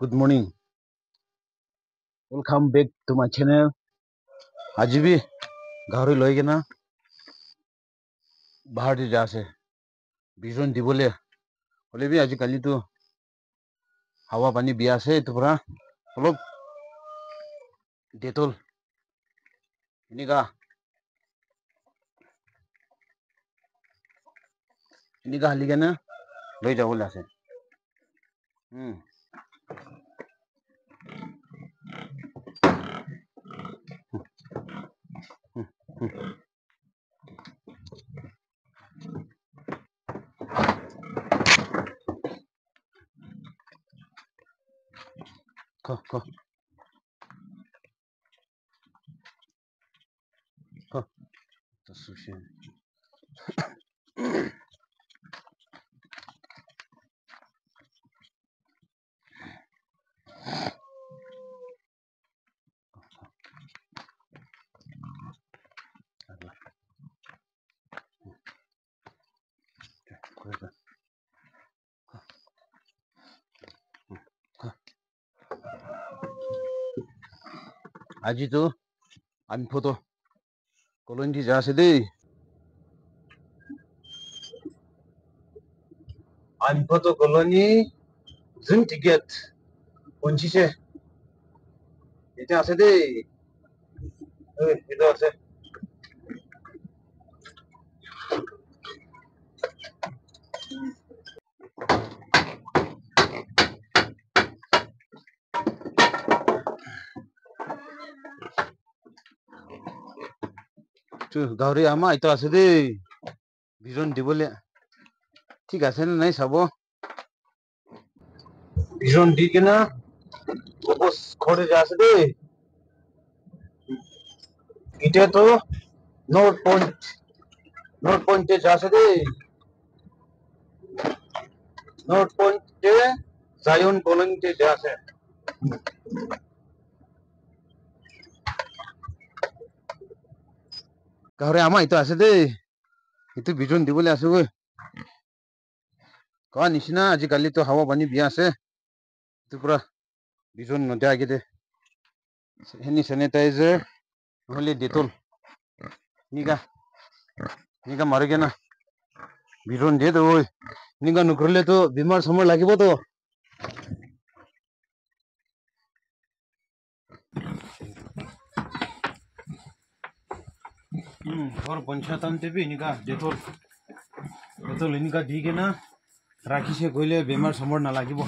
Good morning. Welcome back to my channel. आज भी गाहरी लई के ना बाहर से जा से बिजन दिबले बोले भी आज कल तो हवा पानी बिया से तो पूरा অলপ डेटोल इनिका हाली के ना लई जाबले আছে Ko to sushi आज तो আমি ফটো কলন্দি যা আছে দেই আমি ফটো কলনি জুন টিকেট পঞ্চিছে এটা আছে দেই এটা আছে গাহৰি আমাৰ এটা আছে দেই বিজন দিবলে ঠিক আছে না নাই চাব বিজন দি কেনা বস ঘরে যা আছে দেই এটা তো নোট পয়েন্টে যা আছে দেই নোট পয়েন্টে জায়ন কলনিতে যা আছে গাহৰি আমাৰ এটা আছে দেই itu বিজন দিবলে আছে ঐ কোৱা নিচিনা আজিকালি তো হাৱা পানী বিয়া আছে itu পুৰা বিজন নদিয়া আগেতে হেনি স্যানিটাইজাৰ নহলে ডেটল নিকা মাৰে না বিজন দিয়ে তো ওই নিকা নকৰিলে তো বেমাৰ সময় লাগিব তো और पंचायत भी इनका डेटल इनका दी के ना राखी से गईले बेमार समर ना লাগিব